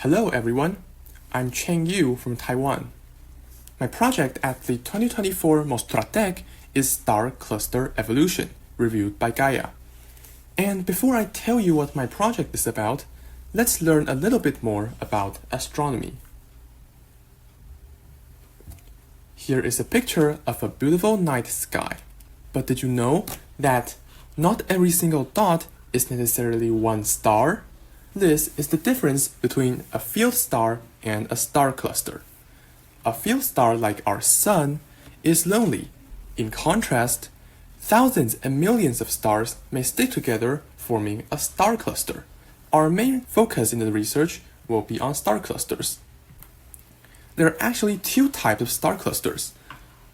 Hello everyone, I'm Cheng Yu from Taiwan. My project at the 2024 MOSTRATEC is Star Cluster Evolution, reviewed by GAIA. And before I tell you what my project is about, let's learn a little bit more about astronomy. Here is a picture of a beautiful night sky. But did you know that not every single dot is necessarily one star? This is the difference between a field star and a star cluster. A field star like our Sun is lonely. In contrast, thousands and millions of stars may stick together, forming a star cluster. Our main focus in the research will be on star clusters. There are actually two types of star clusters: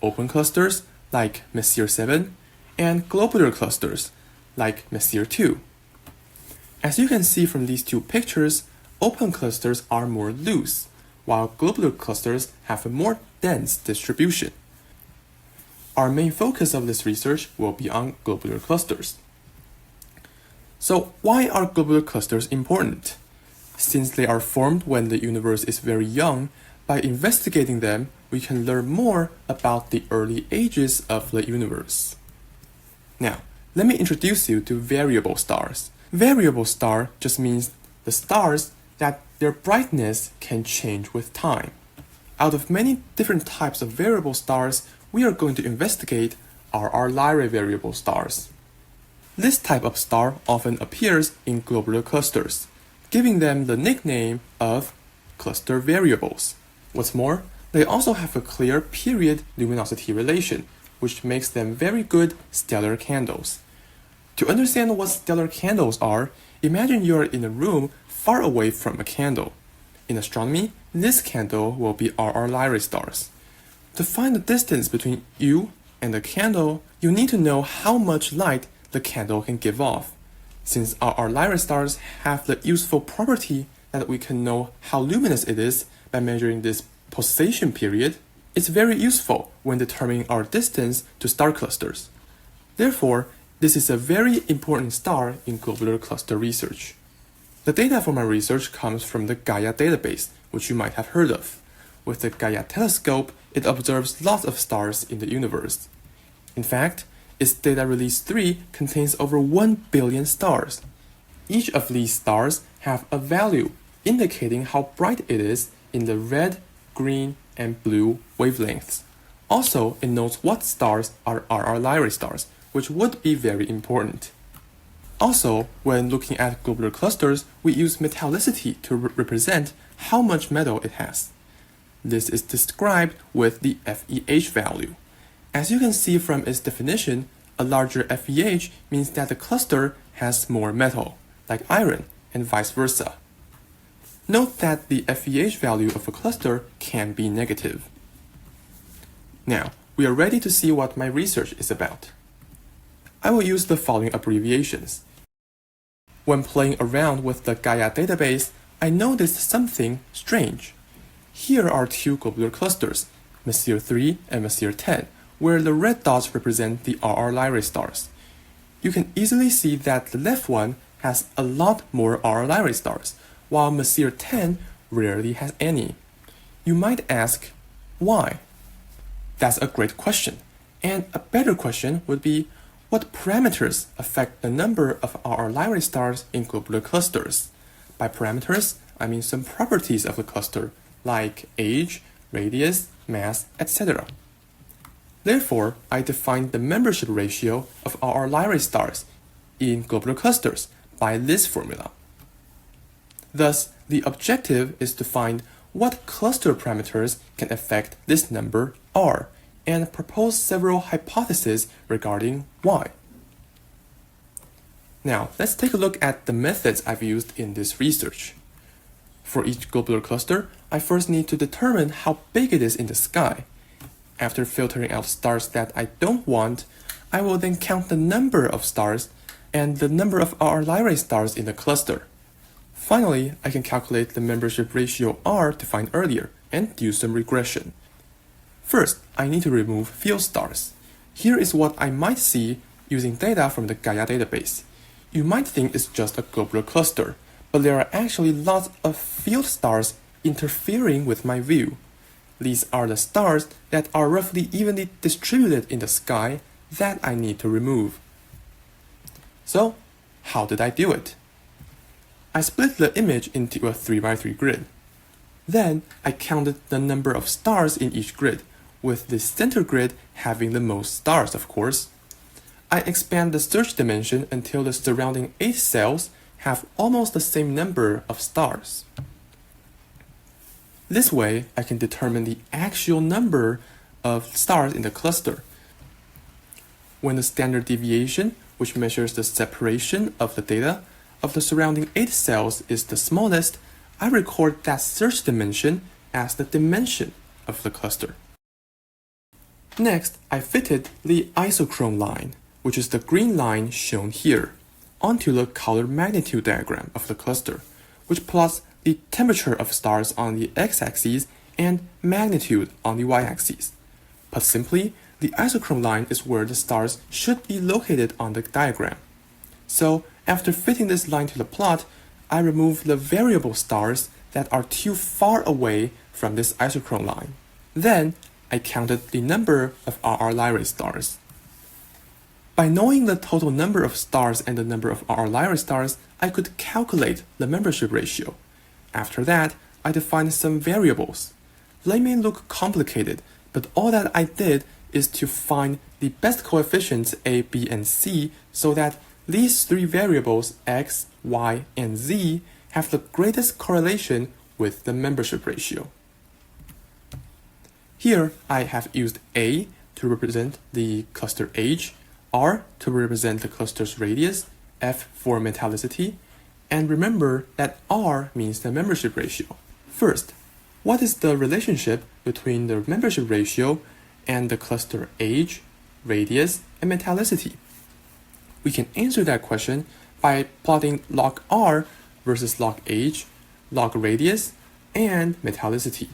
open clusters like Messier 7 and globular clusters like Messier 2. As you can see from these two pictures, open clusters are more loose, while globular clusters have a more dense distribution. Our main focus of this research will be on globular clusters. So why are globular clusters important? Since they are formed when the universe is very young, by investigating them, we can learn more about the early ages of the universe. Now, let me introduce you to variable stars. Variable star just means the stars that their brightness can change with time. Out of many different types of variable stars, we are going to investigate RR Lyrae variable stars. This type of star often appears in globular clusters, giving them the nickname of cluster variables. What's more, they also have a clear period luminosity relation, which makes them very good stellar candles. To understand what stellar candles are, imagine you are in a room far away from a candle. In astronomy, this candle will be RR Lyrae stars. To find the distance between you and the candle, you need to know how much light the candle can give off. Since RR Lyrae stars have the useful property that we can know how luminous it is by measuring this pulsation period, it's very useful when determining our distance to star clusters. Therefore, this is a very important star in globular cluster research. The data for my research comes from the GAIA database, which you might have heard of. With the GAIA telescope, it observes lots of stars in the universe. In fact, its data release 3 contains over 1 billion stars. Each of these stars have a value indicating how bright it is in the red, green, and blue wavelengths. Also, it knows what stars are RR Lyrae stars, which would be very important. Also, when looking at globular clusters, we use metallicity to represent how much metal it has. This is described with the FeH value. As you can see from its definition, a larger FeH means that the cluster has more metal, like iron, and vice versa. Note that the FeH value of a cluster can be negative. Now, we are ready to see what my research is about. I will use the following abbreviations. When playing around with the GAIA database, I noticed something strange. Here are two globular clusters, Messier 3 and Messier 10, where the red dots represent the RR Lyrae stars. You can easily see that the left one has a lot more RR Lyrae stars, while Messier 10 rarely has any. You might ask, why? That's a great question. And a better question would be, what parameters affect the number of RR Lyrae stars in globular clusters? By parameters, I mean some properties of the cluster, like age, radius, mass, etc. Therefore, I defined the membership ratio of RR Lyrae stars in globular clusters by this formula. Thus, the objective is to find what cluster parameters can affect this number R, and propose several hypotheses regarding why. Now, let's take a look at the methods I've used in this research. For each globular cluster, I first need to determine how big it is in the sky. After filtering out stars that I don't want, I will then count the number of stars and the number of RR Lyrae stars in the cluster. Finally, I can calculate the membership ratio R defined earlier and do some regression. First, I need to remove field stars. Here is what I might see using data from the GAIA database. You might think it's just a globular cluster, but there are actually lots of field stars interfering with my view. These are the stars that are roughly evenly distributed in the sky that I need to remove. So, how did I do it? I split the image into a 3x3 grid. Then, I counted the number of stars in each grid, with the center grid having the most stars, of course. I expand the search dimension until the surrounding 8 cells have almost the same number of stars. This way, I can determine the actual number of stars in the cluster. When the standard deviation, which measures the separation of the data of the surrounding 8 cells, is the smallest, I record that search dimension as the dimension of the cluster. Next, I fitted the isochrone line, which is the green line shown here, onto the color magnitude diagram of the cluster, which plots the temperature of stars on the x-axis and magnitude on the y-axis. Put simply, the isochrone line is where the stars should be located on the diagram. So, after fitting this line to the plot, I remove the variable stars that are too far away from this isochrone line. Then, I counted the number of RR Lyrae stars. By knowing the total number of stars and the number of RR Lyrae stars, I could calculate the membership ratio. After that, I defined some variables. They may look complicated, but all that I did is to find the best coefficients A, B, and C so that these 3 variables x, y, and z have the greatest correlation with the membership ratio. Here, I have used A to represent the cluster age, R to represent the cluster's radius, F for metallicity, and remember that R means the membership ratio. First, what is the relationship between the membership ratio and the cluster age, radius, and metallicity? We can answer that question by plotting log R versus log age, log radius, and metallicity.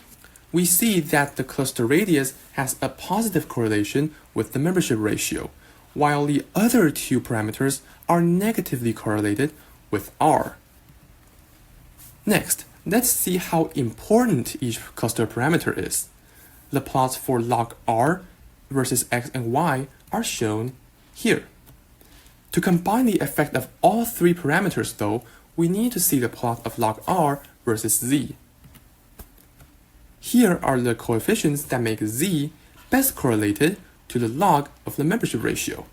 We see that the cluster radius has a positive correlation with the membership ratio, while the other 2 parameters are negatively correlated with R. Next, let's see how important each cluster parameter is. The plots for log R versus x and y are shown here. To combine the effect of all 3 parameters though, we need to see the plot of log R versus z. Here are the coefficients that make z best correlated to the log of the membership ratio.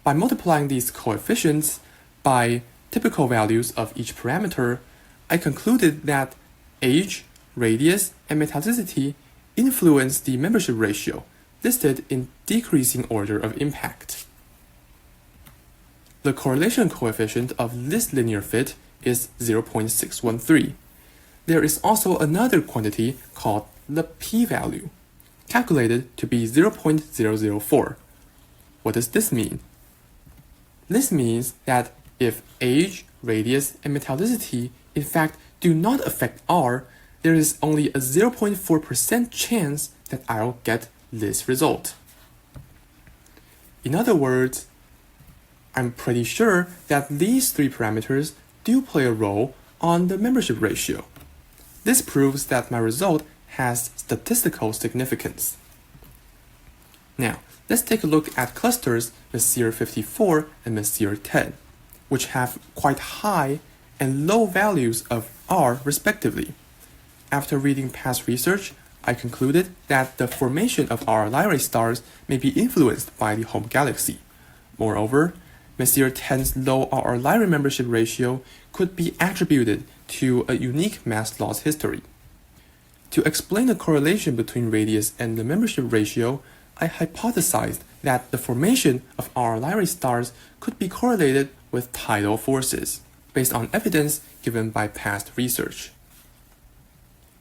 By multiplying these coefficients by typical values of each parameter, I concluded that age, radius, and metallicity influence the membership ratio, listed in decreasing order of impact. The correlation coefficient of this linear fit is 0.613. There is also another quantity called the p-value, calculated to be 0.004. What does this mean? This means that if age, radius, and metallicity in fact do not affect R, there is only a 0.4% chance that I'll get this result. In other words, I'm pretty sure that these 3 parameters do play a role on the membership ratio. This proves that my result has statistical significance. Now, let's take a look at clusters Messier 54 and Messier 10, which have quite high and low values of R respectively. After reading past research, I concluded that the formation of RR Lyrae stars may be influenced by the home galaxy. Moreover, Messier 10's low RR Lyrae membership ratio could be attributed to a unique mass loss history. To explain the correlation between radius and the membership ratio, I hypothesized that the formation of RR Lyrae stars could be correlated with tidal forces, based on evidence given by past research.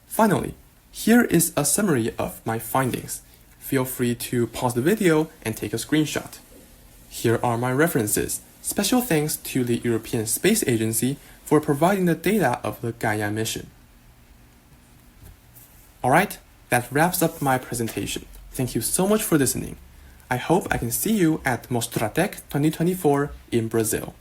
Finally, here is a summary of my findings. Feel free to pause the video and take a screenshot. Here are my references. Special thanks to the European Space Agency for providing the data of the GAIA mission. Alright, that wraps up my presentation. Thank you so much for listening. I hope I can see you at MOSTRATEC 2024 in Brazil.